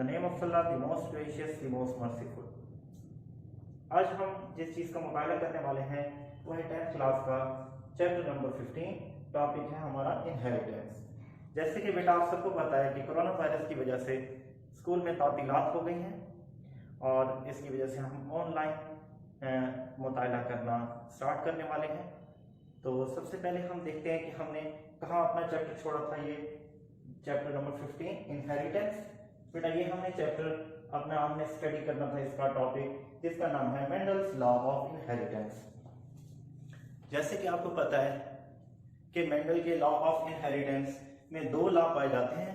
The name of Allah, the most gracious, the most merciful. आज हम जिस चीज़ का मुताला करने वाले हैं वो है 10th क्लास का चैप्टर नंबर 15। टॉपिक है हमारा इनहेरिटेंस। जैसे कि बेटा आप सबको पता है कि कोरोना वायरस की वजह से स्कूल में तातीलात हो गई हैं और इसकी वजह से हम ऑनलाइन मुताला करना स्टार्ट करने वाले हैं। तो सबसे पहले हम देखते हैं कि हमने कहाँ अपना चैप्टर छोड़ा था। ये चैप्टर नंबर 15 इनहेरिटेंस। बेटा ये हमने चैप्टर अपना हमने स्टडी करना था, इसका टॉपिक जिसका नाम है मेंडल्स लॉ ऑफ इनहेरिटेंस। जैसे कि आपको पता है कि मेंडल के लॉ ऑफ इनहेरिटेंस में दो लॉ पाए जाते हैं।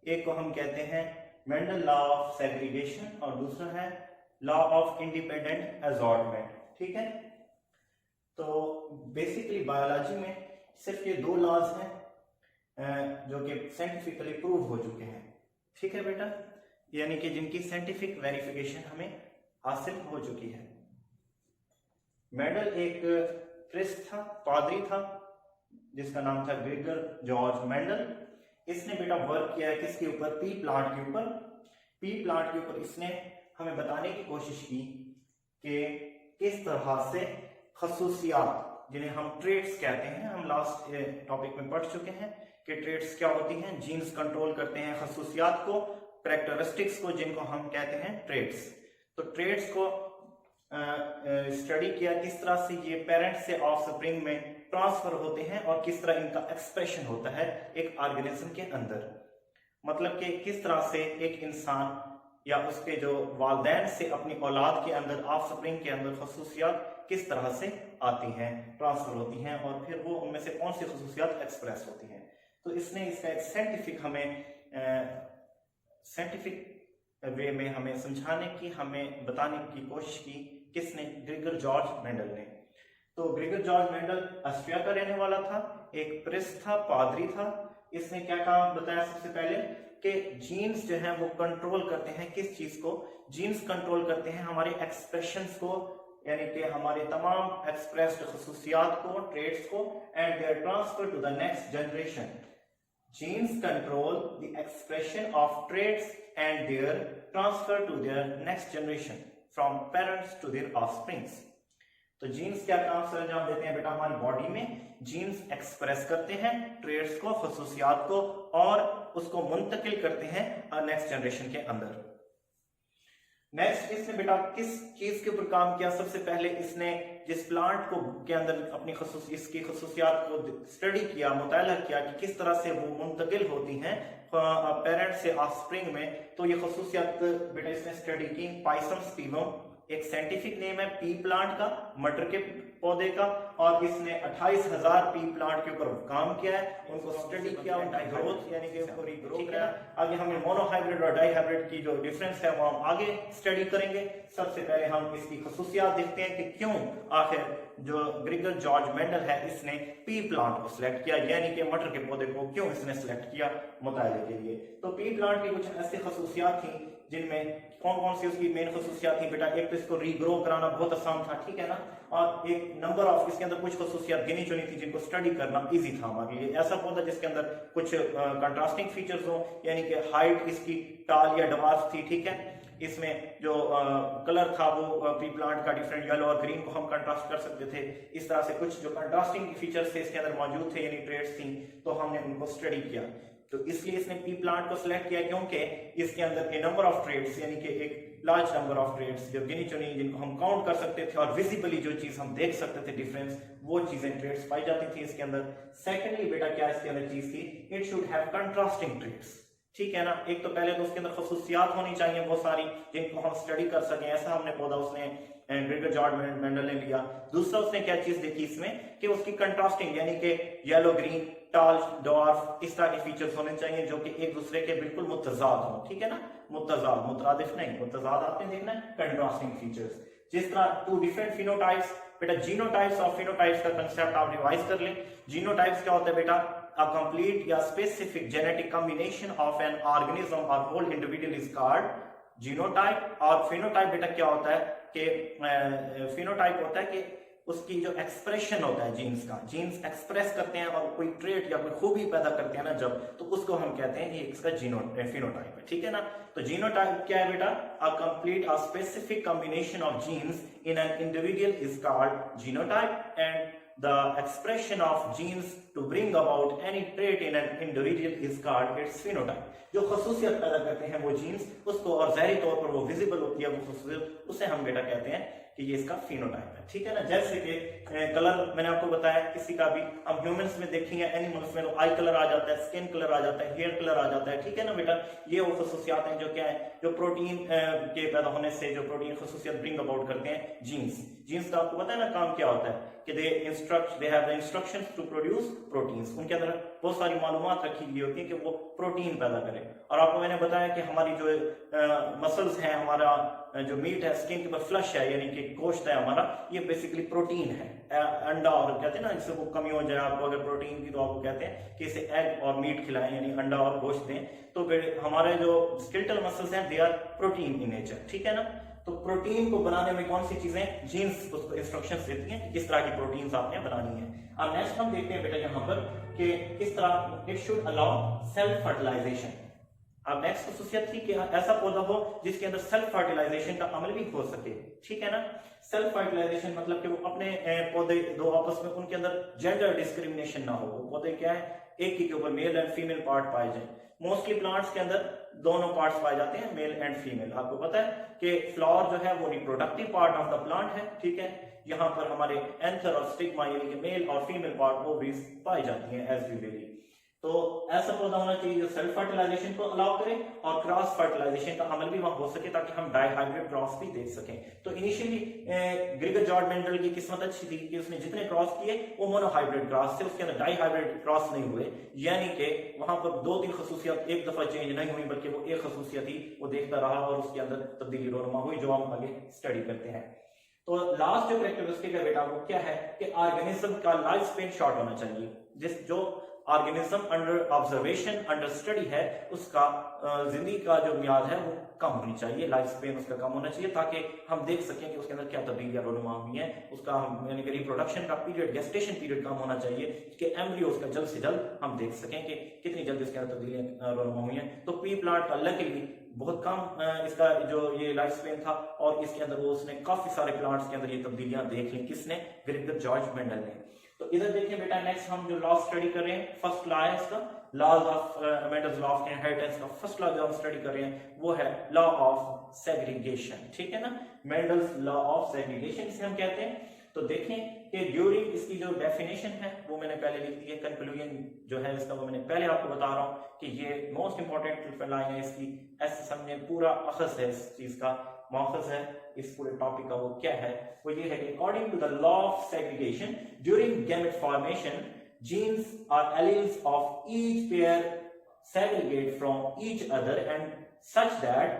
एक को हम कहते हैं मेंडल लॉ ऑफ सेग्रीगेशन और दूसरा है लॉ ऑफ इंडिपेंडेंट असॉर्टमेंट। ठीक है, तो बेसिकली बायोलॉजी में सिर्फ ये दो लॉज हैं जो कि साइंटिफिकली प्रूव हो चुके हैं। ठीक है बेटा, यानी कि जिनकी साइंटिफिक वेरिफिकेशन हमें हासिल हो चुकी है। मेंडल एक प्रिस्ट था, पादरी था, जिसका नाम था ग्रेगर जॉर्ज मेंडल। इसने बेटा वर्क किया है किसके ऊपर? पी प्लांट के ऊपर। पी प्लांट के ऊपर इसने हमें बताने की कोशिश की कि किस तरह से खसूसियात, जिन्हें हम ट्रेड्स कहते हैं, हम लास्ट टॉपिक में पढ़ चुके हैं कि ट्रेड्स क्या होती हैं। जीन्स कंट्रोल करते हैं खसूसियात को, कैरेक्टरिस्टिक्स को, जिनको हम कहते हैं ट्रेड्स। तो ट्रेड्स को स्टडी किया, किस तरह से ये पेरेंट्स से ऑफस्प्रिंग में ट्रांसफर होते हैं और किस तरह इनका एक्सप्रेशन होता है एक ऑर्गेनिज्म के अंदर। मतलब कि किस तरह से एक इंसान या उसके जो वालिदैन से अपनी औलाद के अंदर, ऑफस्प्रिंग के अंदर खसूसियात किस तरह से आती हैं, ट्रांसफर होती हैं और फिर वो उनमें से कौन सी खसूसियात एक्सप्रेस होती हैं। तो इसने इसका एक साइंटिफिक हमें साइंटिफिक वे में हमें समझाने की, हमें बताने की कोशिश की। किसने? ग्रेगर जॉर्ज मेंडल ने। तो ग्रेगर जॉर्ज मेंडल ऑस्ट्रिया का रहने वाला था, एक प्रिस्ट था, पादरी था। इसने क्या काम बताया? सबसे पहले कि जीन्स जो है वो कंट्रोल करते हैं किस चीज को? जीन्स कंट्रोल करते हैं हमारे एक्सप्रेशंस को, यानी कि हमारे तमाम एक्सप्रेस्ड खसूसियात को, ट्रेड्स को, and their transfer to the next generation. Genes control the expression of traits and their transfer to their next generation from parents to their offsprings. तो जीन्स क्या काम सर अंजाम देते हैं बेटा? हमारी बॉडी में जीन्स एक्सप्रेस करते हैं ट्रेड्स को, खसूसियात को, और उसको मुंतकिल करते हैं नेक्स्ट जनरेशन के अंदर। नेक्स्ट इसने बेटा किस चीज के ऊपर काम किया? सबसे पहले इसने जिस प्लांट को के अंदर अपनी इसकी खसूसियात को स्टडी किया, मुताला किया कि किस तरह से वो मुंतकिल होती हैं पेरेंट से ऑफस्प्रिंग में। तो ये खसूसियात बेटा इसने स्टडी की। पाइसम स्पीवम एक साइंटिफिक नेम है पी प्लांट का, मटर के पौधे का, और इसने 28,000 पी प्लांट के ऊपर काम किया है, उनको स्टडी किया, उनका ग्रोथ यानी कि पूरी ग्रोथ है। आगे हम मोनोहाइब्रिड और डाईहाइब्रिड की जो डिफरेंस है वो हम आगे स्टडी करेंगे। सबसे पहले हम इसकी खसूसियात देखते हैं कि क्यों आखिर जो ग्रेगर जॉर्ज मेंडल है इसने पी प्लांट को सिलेक्ट किया, यानी कि मटर के पौधे को क्यों इसने सिलेक्ट किया मुताले के लिए। तो पी प्लांट की कुछ ऐसी खसूसियात थी जिनमें कौन कौन सी उसकी मेन खसूसियात थी बेटा? एक तो इसको रीग्रो कराना बहुत आसान था, ठीक है ना, और एक नंबर ऑफ इसके अंदर कुछ खसूसियात गिनी चुनी थी जिनको स्टडी करना इजी था हमारे लिए। ऐसा पौधा जिसके अंदर कुछ कंट्रास्टिंग फीचर्स हो, यानी कि हाइट इसकी टाल या डवार्फ थी, ठीक है। इसमें जो कलर था वो पी प्लांट का डिफरेंट येलो और ग्रीन को हम कंट्रास्ट कर सकते थे। इस तरह से कुछ जो कंट्रास्टिंग फीचर्स थे इसके अंदर मौजूद थे, यानी ट्रेड्स थी, तो हमने उनको स्टडी किया। तो इसलिए इसने पी प्लांट को सिलेक्ट किया क्योंकि इसके अंदर ए नंबर ऑफ ट्रेड्स, यानी कि एक लार्ज नंबर ऑफ ट्रेड्स जो गिनी चुनी, जिनको हम काउंट कर सकते थे और विजिबली जो चीज हम देख सकते थे डिफरेंस, वो चीजें ट्रेड्स पाई जाती थी इसके अंदर। सेकेंडली बेटा क्या इसके अंदर चीज थी? It should have contrasting traits, ठीक है ना। एक तो पहले तो उसके अंदर खसूसियात होनी चाहिए बहुत सारी जिनको हम स्टडी कर सकें, ऐसा हमने पौधा उसने ग्रेगर जॉर्ज मेंडल ने लिया। दूसरा उसने क्या चीज देखी इसमें कि उसकी कंट्रास्टिंग, यानी कि येलो, ग्रीन, टाल, डॉर्फ, इस तरह के फीचर्स होने चाहिए जो कि एक दूसरे के बिल्कुल मुतजाद हो, ठीक है ना। मुतजाद, मुतरादिफ नहीं, मुतजाद आपने देखना है, कंट्रास्टिंग फीचर्स। जिस तरह टू डिफरेंट फिनोटाइप्स, बेटा जीनोटाइप्स और फिनोटाइप्स का कंसेप्ट आप रिवाइज कर लें। जीनोटाइप्स क्या होता है बेटा? A complete या specific genetic combination of an organism or whole individual is called genotype। और phenotype बेटा क्या होता है कि phenotype होता है कि उसकी जो एक्सप्रेशन होता है जीन्स का, जीन्स एक्सप्रेस करते हैं और कोई ट्रेट या कोई खूबी पैदा करते हैं ना जब, तो उसको हम कहते हैं ये इसका फिनोटाइप है, ठीक है ना। तो जीनोटाइप क्या है बेटा? A complete a specific combination of genes in an individual is called genotype and the expression of genes to bring about any trait in an individual is called its phenotype। जो खसूसियत पैदा करते हैं वो jeans, उसको और ज़ाहिरी तौर पर वो विजिबल होती है वो खसूसियत, उसे हम बेटा कहते हैं कि ये इसका फिनोटाइप है, ठीक है ना। जैसे कि कलर मैंने आपको बताया किसी का भी, हम ह्यूमंस में देखेंगे एनिमल्स में तो आई कलर आ जाता है, स्किन कलर आ जाता है, हेयर कलर आ जाता है, ठीक है ना बेटा। ये वो खसूसियात हैं जो क्या है, जो प्रोटीन के पैदा होने से जो प्रोटीन खसूसियत ब्रिंग अबाउट करते हैं जीन्स। जीन्स का आपको पता है ना काम क्या होता है कि they have the instructions to produce proteins. उनके अंदर बहुत सारी मालूमात रखी गई होती है कि वो प्रोटीन पैदा करें। और आपको मैंने बताया कि हमारी जो मसल्स हैं, हमारा जो मीट है, स्किन के ऊपर फ्लश है यानी कि गोश्त है हमारा, ये बेसिकली प्रोटीन है। अंडा और कहते हैं ना, इससे वो कमी हो जाए आपको अगर प्रोटीन की, तो आपको कहते हैं कि इसे एग और मीट खिलाएं यानी अंडा और गोश्त दें। तो हमारे जो स्केलेटल मसल्स हैं they are protein in nature, ठीक है ना। तो प्रोटीन को बनाने में कौन सी चीजें, जीन्स उसको इंस्ट्रक्शंस देती हैं कि किस तरह की प्रोटीन्स आपने बनानी है। अब नेक्स्ट हम देखते हैं बेटा यहाँ पर कि किस तरह it should allow self fertilisation. अब नेक्स्ट खसूसियत थी कि ऐसा पौधा हो जिसके अंदर सेल्फ फर्टिलाइजेशन का अमल भी हो सके, ठीक है ना। सेल्फ फर्टिलाइजेशन मतलब कि वो अपने पौधे दो आपस में, उनके अंदर जेंडर डिस्क्रिमिनेशन ना हो। वो पौधे क्या है, एक ही के ऊपर मेल एंड फीमेल पार्ट पाए जाए। मोस्टली प्लांट्स के अंदर दोनों पार्ट्स पाए जाते हैं, मेल एंड फीमेल। आपको पता है कि फ्लावर जो है वो reproductive part of the plant है, ठीक है। यहाँ पर हमारे एंथर और स्टिग्मा यानी कि मेल और फीमेल पार्ट ओवरीज पाई जाती हैं एज यूजुअली। तो ऐसा पौधा होना चाहिए जो सेल्फ फर्टिलाइजेशन को अलाउ करे और क्रॉस फर्टिलाइजेशन का अमल भी वहां हो सके ताकि हम डाइहाइब्रिड क्रॉस भी देख सकें। तो इनिशियली ग्रिगर जॉर्ज मेंडल की किस्मत अच्छी थी कि उसने जितने क्रॉस किए वो मोनोहाइब्रिड क्रॉस थे, उसके अंदर डाइहाइब्रिड क्रॉस नहीं हुए, यानी कि वहां पर 2-3 खसूसियत एक दफा चेंज नहीं हुई बल्कि वो एक खसूसियत ही वो देखता रहा और उसके अंदर तब्दीली रोनुमा हुई, जो हम आगे स्टडी करते हैं। तो लास्ट जो कैरेक्टरिस्टिक है बेटा वो क्या है कि ऑर्गेनिज्म का लाइफ स्पेन शॉर्ट होना चाहिए। जिस जो organism under observation under study है उसका जिंदगी का जो मियाद है वो कम होनी चाहिए, लाइफ स्पेन उसका कम होना चाहिए ताकि हम देख सकें कि उसके अंदर क्या तब्दीलियां रोनुमा हुई हैं। उसका हम यानी कि रिप्रोडक्शन का पीरियड, गेस्टेशन पीरियड कम होना चाहिए कि एम्ब्रियो उसका जल्द से जल्द हम देख सकें कि कितनी जल्दी इसके अंदर तब्दीलियां रोनुमा हुई हैं। तो पी प्लांट का लकीली बहुत कम इसका जो ये लाइफ स्पेन था और इसके अंदर वो उसने काफी सारे प्लांट्स के अंदर ये तब्दीलियां देख ली। किसने? ग्रिगर जॉर्ज मेंडल ने। तो इधर देखिए बेटा नेक्स्ट हम जो लॉ स्टडी कर रहे हैं, फर्स्ट लॉ है इसका, laws of Mendel's law of inheritance का फर्स्ट लॉ जो हम स्टडी कर रहे हैं वो है लॉ ऑफ सेग्रीगेशन, ठीक है ना। मेंडल्स लॉ ऑफ सेग्रीगेशन इसे हम कहते हैं। तो देखें कि ड्यूरिंग इसकी जो डेफिनेशन है वो मैंने पहले लिख दी है, कंक्लूजन जो है इसका वो मैंने पहले आपको बता रहा हूं कि ये मोस्ट इंपॉर्टेंट लाइन है इसकी। ऐसे समझे पूरा अखज़ है इस चीज का, मौखज़ है इस पूरे टॉपिक का। वो क्या है? वो ये है कि according to the law of segregation during gamete formation genes or alleles of each pair segregate from each other and such that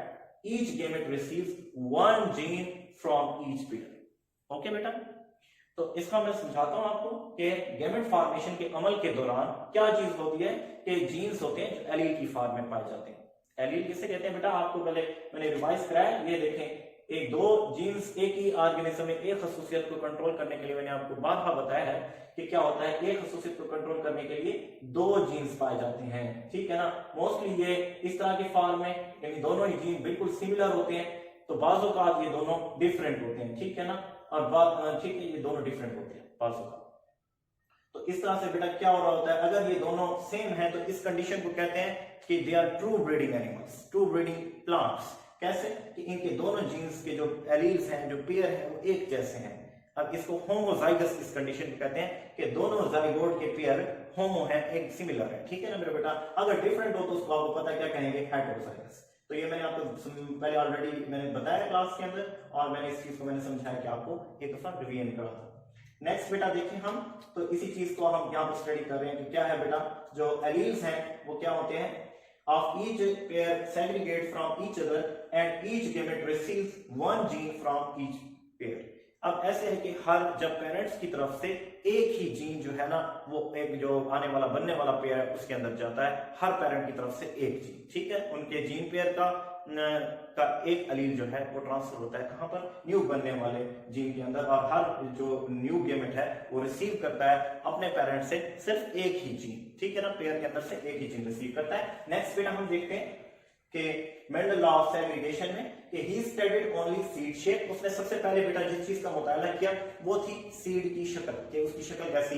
each gamete receives one gene from each pair। Okay बेटा, तो इसका मैं समझाता हूं आपको कि gamete formation के अमल के दौरान क्या चीज होती है कि जीन्स होते हैं जो एलील की फॉर्म में पाए जाते हैं। एलील किसे कहते हैं बेटा? आपको पहले मैंने रिवाइज कराया। ये देखें, एक दो जीन्स एक ही ऑर्गेनिज्म में एक खसूसियत को कंट्रोल करने के लिए मैंने आपको बार-बार बताया है कि क्या होता है, एक खसूसियत को कंट्रोल करने के लिए 2 जीन्स पाए जाते हैं, ठीक है ना। मोस्टली ये इस तरह के फॉर्म में यानी दोनों ही जीन बिल्कुल सिमिलर होते हैं, तो बाज़ औक़ात ये दोनों डिफरेंट होते हैं, ठीक है ना। और ठीक है, ये दोनों डिफरेंट होते हैं बाज़ औक़ात। तो इस तरह से बेटा क्या हो रहा होता है, अगर ये दोनों सेम है तो इस कंडीशन को कहते हैं कि they are true breeding animals, true breeding plants. कैसे? कि इनके दोनों जीन्स के जो एलील्स हैं, जो पेयर हैं, वो एक जैसे हैं। अब इसको होमोजाइगस इस कंडीशन को कहते हैं कि दोनों जाइगोट के पेयर होमो हैं, एक सिमिलर है, ठीक है ना मेरे बेटा। अगर डिफरेंट हो तो उसको आपको पता क्या कहेंगे? हेटेरोजाइगस। तो ये मैंने आपको पहले ऑलरेडी मैंने बताया क्लास के अंदर और मैंने इस चीज को मैंने समझाया कि आपको एक दफा रिवीजन करा था। नेक्स्ट बेटा देखिए हम तो इसी चीज को हम यहाँ पर स्टडी कर रहे हैं कि क्या है बेटा, जो एलील्स हैं वो क्या होते हैं, of each pair segregate from each other and each gamete receives one gene from each pair। अब ऐसे है कि हर जब पेरेंट्स की तरफ से एक ही जीन जो है ना, वो एक जो आने वाला बनने वाला पेयर है उसके अंदर जाता है, हर पेरेंट की तरफ से एक जीन, ठीक है, उनके जीन पेयर का एक अलील जो है वो ट्रांसफर होता है कहां पर, न्यू बनने वाले जीन के अंदर, और हर जो न्यू गेमेट है वो रिसीव करता है अपने पेरेंट से सिर्फ एक ही जीन, ठीक है ना, पेयर के अंदर से एक ही जीन रिसीव करता है। नेक्स्ट बेटा हम देखते हैं कि मेंडल लॉ ऑफ सेग्रीगेशन में कि he studied only seed shape, उसने सबसे पहले बेटा जिस चीज का मुताला किया वो थी सीड की शक्ल, कि उसकी शक्ल कैसी,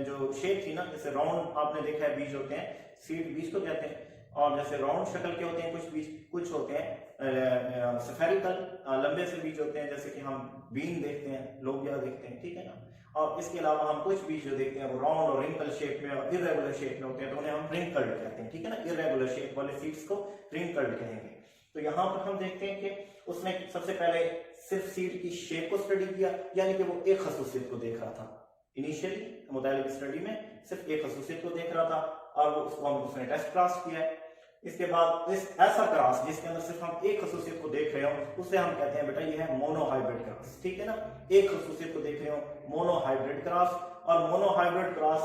जो शेप थी ना, जैसे राउंड आपने देखा है बीज होते हैं, सीड बीज को कहते हैं, और जैसे राउंड शक्ल के होते हैं कुछ बीज, कुछ होते हैं स्फेरिकल लंबे से बीज होते हैं, जैसे कि हम बीन देखते हैं, लोबिया देखते हैं, ठीक है ना, और इसके अलावा हम कुछ बीज जो देखते हैं वो राउंड और रिंकल शेप में और इरेगुलर शेप में होते हैं, तो उन्हें हम रिंकल्ड कहते हैं, ठीक है ना, इरेगुलर शेप वाले सीड्स को रिंकल्ड कहेंगे। तो यहाँ पर हम देखते हैं कि उसने सबसे पहले सिर्फ सीड की शेप को स्टडी किया, यानी कि वो एक खसूसियत को देख रहा था, इनिशियली मुतालिक स्टडी में सिर्फ एक खसूसियत को देख रहा था, और वो उसने टेस्ट क्रॉस किया है। इसके बाद इस ऐसा क्रॉस जिसके अंदर सिर्फ हम एक खसूसियत को देख रहे हो उसे हम कहते हैं बेटा ये है मोनोहाइब्रिड क्रॉस, ठीक है ना, एक खसूसियत को देख रहे हो मोनोहाइब्रिड क्रॉस, और मोनोहाइब्रिड क्रॉस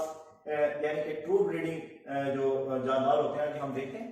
यानी कि ट्रू ब्रीडिंग जो जानदार होते हैं, हम देखते हैं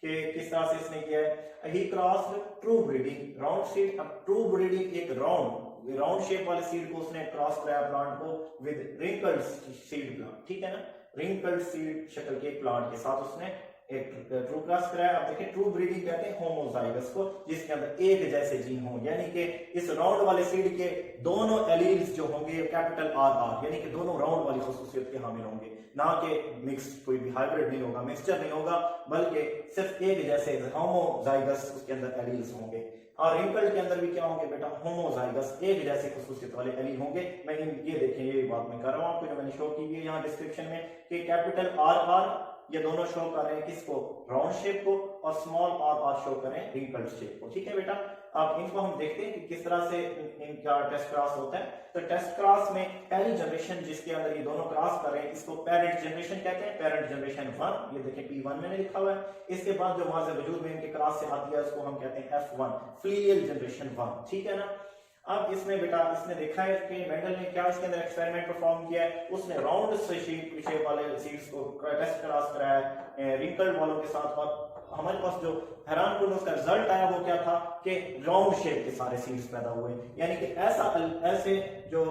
कि किस तरह से इसने किया है। He crossed true breeding round seed, अब ट्रू ब्रीडिंग एक राउंड शेप वाले सीड को उसने क्रॉस कराया प्लांट को विद रिंकल्ड सीड प्लांट, ठीक है ना, रिंकल्ड सीड शक्ल के प्लांट के साथ उसने एक ट्रू क्रॉस कराया। अब देखिए ट्रू ब्रीडिंग कहते हैं होमोजाइगस को, जिसके अंदर एक जैसे जीन हो, यानी कि इस राउंड वाले सीड के दोनों एलील्स जो होंगे कैपिटल आर आर, यानी कि दोनों राउंड वाली खसूसियत के हामिल होंगे, ना कि मिक्स, कोई भी हाइब्रिड नहीं होगा, मिक्सचर नहीं होगा, बल्कि सिर्फ एक जैसे होमोजाइगस उसके अंदर एलील्स होंगे। और रिंकल्ड के अंदर भी क्या होंगे बेटा, होमोजाइगस, एक जैसे खसूसियत वाले एलील होंगे। मैं ये देखें, ये बात मैं कर रहा हूं आपको, जो मैंने शो की है यहाँ डिस्क्रिप्शन में, कि कैपिटल आर आर ये दोनों शो कर रहे हैं किसको, राउंड शेप को, और स्मॉल आर आर शो कर रहे हैं रिंकल्ड शेप को, ठीक है बेटा। अब इनको हम देखते हैं कि किस तरह से इनका टेस्ट क्रॉस होता है। तो टेस्ट क्रॉस में पहली जनरेशन जिसके अंदर ये दोनों क्रॉस कर रहे हैं इसको पेरेंट जनरेशन कहते हैं, पेरेंट जनरेशन 1, ये देखें P1 मैंने लिखा हुआ है। इसके बाद जो माज़ वजूद में इनके क्रॉस से आती है उसको हम कहते हैं F1, फिलियल जनरेशन 1, ठीक है ना। अब इसमें बेटा इसने देखा है कि मेंडल ने क्या इसके अंदर एक्सपेरिमेंट परफॉर्म किया है, उसने राउंड शेप वाले सीड्स को टेस्ट क्रॉस कराया रिंकल्ड वालों के साथ, और हमारे पास जो हैरान कुन उसका रिजल्ट आया वो क्या था कि राउंड शेप के सारे सीड्स पैदा हुए, यानी कि ऐसे जो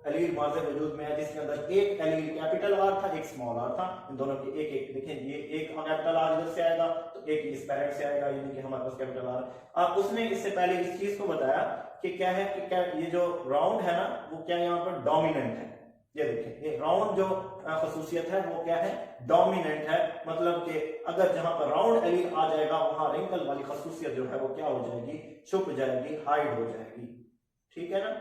एलील माज़े वजूद में है जिसके अंदर एक एलील कैपिटल आर था, एक स्मॉल आर था, इन दोनों के एक एक देखें, ये एक कैपिटल आर इधर से आएगा तो एक इस पेरेंट से आएगा, यानी कि हमारे पास कैपिटल आर। अब उसने इससे पहले इस चीज को बताया कि क्या है कि क्या ये जो राउंड है ना वो क्या यहाँ पर डोमिनेंट है, ये देखें, ये राउंड जो खसूसियत है वो क्या है, डोमिनेंट है, मतलब कि अगर जहां पर राउंड एलील आ जाएगा वहां रिंकल वाली खसूसियत जो है वो क्या हो जाएगी, छुप जाएगी, हाइड हो जाएगी, ठीक है ना।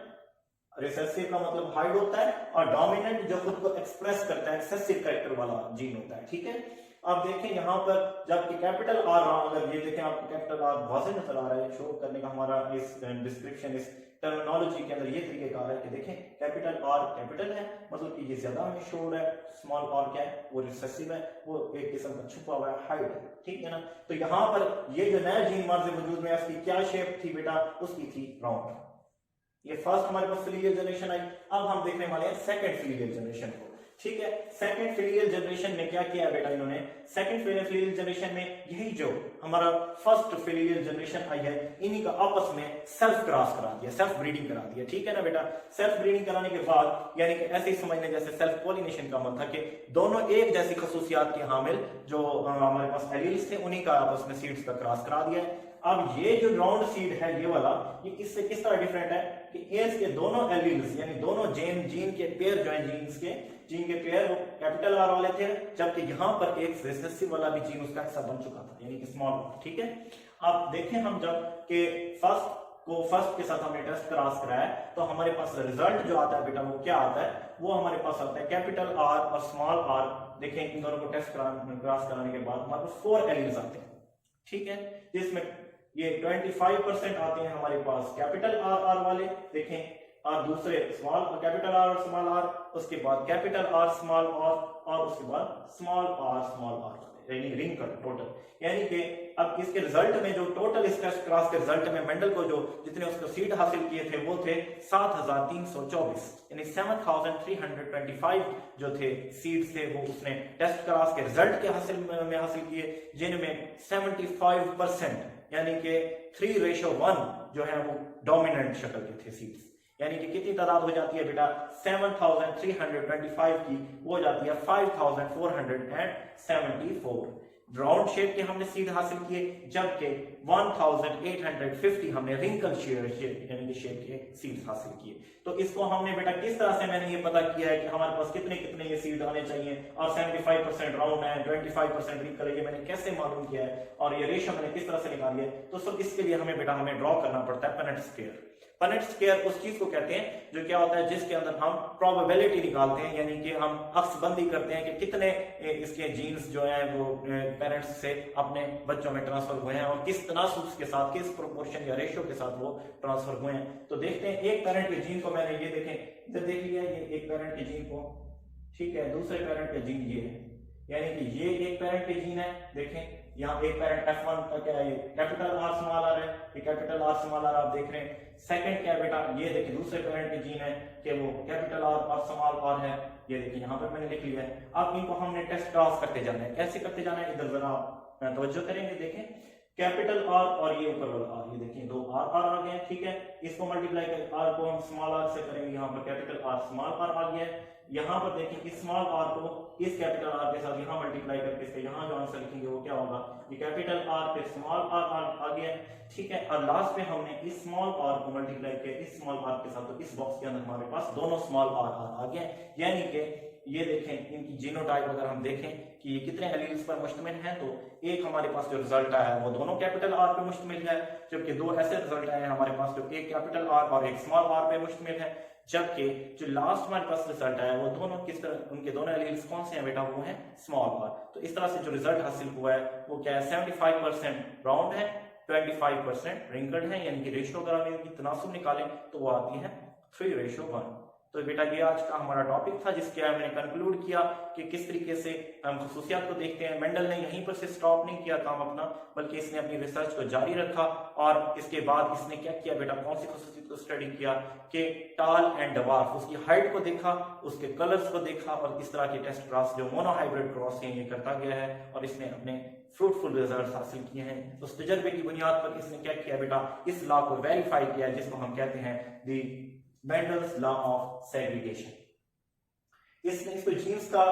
रिसेसिव का मतलब हाइड होता है, और डोमिनेंट जो खुद को एक्सप्रेस करता है, एक्सेसिव कैरेक्टर वाला जीन होता है, ठीक है। आप देखें यहाँ पर जबकि कैपिटल आर, अगर ये देखें आपको कैपिटल आर वाज़ेह नजर आ रहा है, शो करने का हमारा इस डिस्क्रिप्शन, इस टर्मिनोलॉजी के अंदर ये तरीकेकार है कि देखें कैपिटल आर कैपिटल है, मतलब कि ये ज्यादा हमें शोर है, स्मॉल आर क्या है, वो रिसेसिव है, वो एक किस्म का छुपा हुआ है, हाइड है, ठीक है ना। तो यहाँ पर ये जो नया जीन मार्ज वजूद में उसकी क्या शेप थी बेटा, उसकी थी राउंड। ये फर्स्ट हमारे पास फिलियल जनरेशन आई। अब हम देखने वाले हैं सेकंड फिलियल जनरेशन को, ठीक है। सेकंड फिलियल जनरेशन में क्या किया बेटा इन्होंने, सेकंड फिलियल जनरेशन में यही जो हमारा फर्स्ट फिलियल जनरेशन आई है इन्हीं का आपस में सेल्फ क्रॉस करा दिया, सेल्फ ब्रीडिंग करा दिया, ठीक है ना बेटा। सेल्फ ब्रीडिंग कराने के बाद यानी कि ऐसे ही समझने जैसे सेल्फ पॉलिनेशन का मतलब कि दोनों एक जैसी खसूसियात के हामिल जो हमारे पास एलील्स थे उन्हीं का आपस में सीड्स का क्रॉस करा दिया है। अब ये जो राउंड सीड है ये वाला, ये इससे किस तरह डिफरेंट है कि एस के दोनों एलील्स यानी दोनों जीन के पेयर जो है जीन के पेयर वो कैपिटल आर वाले थे, जबकि यहाँ पर एक रिसेसिव वाला भी जीन उसका हिस्सा बन चुका था यानी कि स्मॉल, ठीक है। अब देखें हम जब के फर्स्ट के साथ हमने टेस्ट क्रॉस कराया तो हमारे पास रिजल्ट जो आता है बेटा वो क्या आता है, वो हमारे पास आता है कैपिटल आर और स्मॉल आर। देखें इन दोनों को टेस्ट क्रॉस कराने के बाद हमारे पास 4 एलील्स आते हैं, ठीक है, जिसमें ये 25% आते हैं हमारे पास कैपिटल आर आर वाले, देखें, और दूसरे स्मॉल कैपिटल आर और स्मॉल आर, उसके बाद कैपिटल आर स्मॉल आर, और उसके बाद स्मॉल आर यानी रिंकल टोटल, यानी कि अब इसके रिजल्ट में जो टोटल इस टेस्ट क्लास के रिजल्ट में मेंडल को जो जितने उसको सीट हासिल किए थे वो थे 7324, यानी 7325 जो थे सीट्स थे वो उसने टेस्ट क्लास के रिजल्ट के हासिल किए, जिनमें 75% यानी कि 3:1 जो है वो डोमिनेंट शक्ल के थे सीट्स, यानी कि कितनी तादाद हो जाती है बेटा 7325 की वो हो जाती है 5474। राउंड शेप के हमने सीट हासिल किए, जबकि 1850 हमने रिंकल शेप यानी कि शेप के सीट हासिल किए। तो इसको हमने बेटा किस तरह से मैंने ये पता किया है कि हमारे पास कितने कितने ये सीट आने चाहिए, और 75% राउंड है 25% रिंकल है, ये मैंने कैसे मालूम किया है और ये रेशो मैंने किस तरह से निकाली है। तो सब इसके लिए हमें बेटा हमें ड्रॉ करना पड़ता है पनेट स्क्वायर। पनेट स्क्वायर उस चीज को कहते हैं जो क्या होता है जिसके अंदर हम प्रोबेबिलिटी निकालते हैं, यानी कि हम अक्सबंदी करते हैं कि कितने इसके जीन्स जो है वो पेरेंट्स से अपने बच्चों में ट्रांसफर हुए हैं और किस तनासुब के साथ, किस प्रोपोर्शन या रेशियो के साथ वो ट्रांसफर हुए हैं। तो देखते हैं एक पेरेंट के जीन को मैंने ये देखें इधर देख लिया, ये एक पेरेंट के जीन को, ठीक है, दूसरे पेरेंट के जीन ये है, यानी कि ये एक पेरेंट के जीन है, देखें यहाँ एक पेरेंट F1 का क्या है, ये कैपिटल R स्मॉल r है, ये कैपिटल R स्मॉल r आप देख रहे हैं। सेकंड क्या है बेटा, ये देखिए दूसरे पेरेंट के जीन है कि वो कैपिटल R और स्मॉल r है, ये देखिए यहाँ पर मैंने लिख लिया है। अब इनको हमने टेस्ट क्रॉस करते जाना है, कैसे करते जाना है इधर जरा तवज्जो करेंगे, देखें कैपिटल R और ये ऊपर वाला R, ये देखिए दो R आ गए हैं, ठीक है, इसको मल्टीप्लाई कर R को हम स्मॉल r से करेंगे, यहाँ पर कैपिटल R स्मॉल r आ गया है। यहाँ पर देखिए इस स्मॉल r को इस कैपिटल R के साथ यहाँ मल्टीप्लाई करके इसके यहाँ जो आंसर लिखेंगे वो क्या होगा, ये कैपिटल R पे स्मॉल r आ गया, ठीक है, और लास्ट में हमने इस स्मॉल r को मल्टीप्लाई किया इस स्मॉल r के साथ, तो इस बॉक्स के अंदर हमारे पास दोनों स्मॉल r आ गए, यानी कि ये देखें इनकी जीनोटाइप अगर हम देखें कि ये कितने एलील्स पर मुश्तमिल हैं, तो एक हमारे पास जो रिजल्ट आया है वो दोनों कैपिटल R पे मुश्तमिल है, जबकि दो ऐसे रिजल्ट आए हैं हमारे पास जो एक कैपिटल R और एक स्मॉल r पे मुश्तमिल है, जबकि जो लास्ट हमारे पास रिजल्ट आया है वो दोनों किस तरह, उनके दोनों एलील्स कौन से हैं बेटा, वो हैं स्मॉल r। तो इस तरह से जो रिजल्ट हासिल हुआ है वो क्या है 75% राउंड है, 25% रिंकल्ड है, यानी कि रेशियो अगर हम इनकी तनासुब निकालें तो वो आती है 3:1। तो बेटा ये आज का हमारा टॉपिक था जिसके मैंने कंक्लूड किया कि किस तरीके से हम खसूसियात को देखते हैं। मेंडल ने यहीं पर से स्टॉप नहीं किया काम अपना, बल्कि इसने अपनी रिसर्च को जारी रखा और इसके बाद इसने क्या किया बेटा, कौन सी खसूसियत को स्टडी किया कि टाल एंड डवार्फ, उसकी हाइट को देखा, उसके कलर्स को देखा और इस तरह के टेस्ट क्रॉस जो मोनोहाइब्रिड क्रॉस है ये करता गया है और इसने अपने फ्रूटफुल रिजल्ट हासिल किए हैं। उस तजर्बे की बुनियाद पर इसने क्या किया बेटा, इस लॉ को वेरीफाई किया जिसको हम कहते हैं दी मेंडल्स लॉ ऑफ सेग्रीगेशन। इसको जीन्स का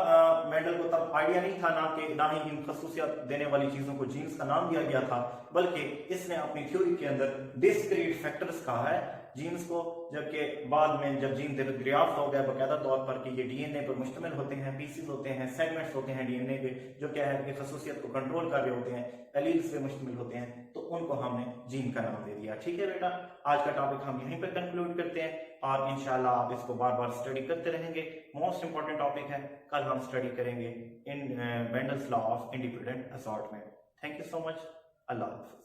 मेंडल को तब आइडिया नहीं था, ना ही इन खसूसियत देने वाली चीजों को जीन्स का नाम दिया गया था, बल्कि इसने अपनी थ्योरी के अंदर डिस्क्रीट फैक्टर्स कहा है जीन्स को, जबकि बाद में जब जीन दरियाफ्त हो गया बाकायदा तौर पर कि ये डीएनए पर मुश्तमिल होते हैं, पीसीज होते हैं, सेगमेंट्स होते हैं डीएनए के जो क्या है कि खसूसियत को कंट्रोल कर रहे होते हैं, एलील्स पे मुश्तमिल होते हैं, तो उनको हमने जीन का नाम दे दिया। ठीक है बेटा, आज का टॉपिक हम यहीं पर कंक्लूड करते हैं और इंशाल्लाह आप इसको बार बार स्टडी करते रहेंगे। मोस्ट इंपॉर्टेंट टॉपिक है, कल हम स्टडी करेंगे in Mendel's law of independent assortment. Thank you so much, अल्लाह हाफ़िज़।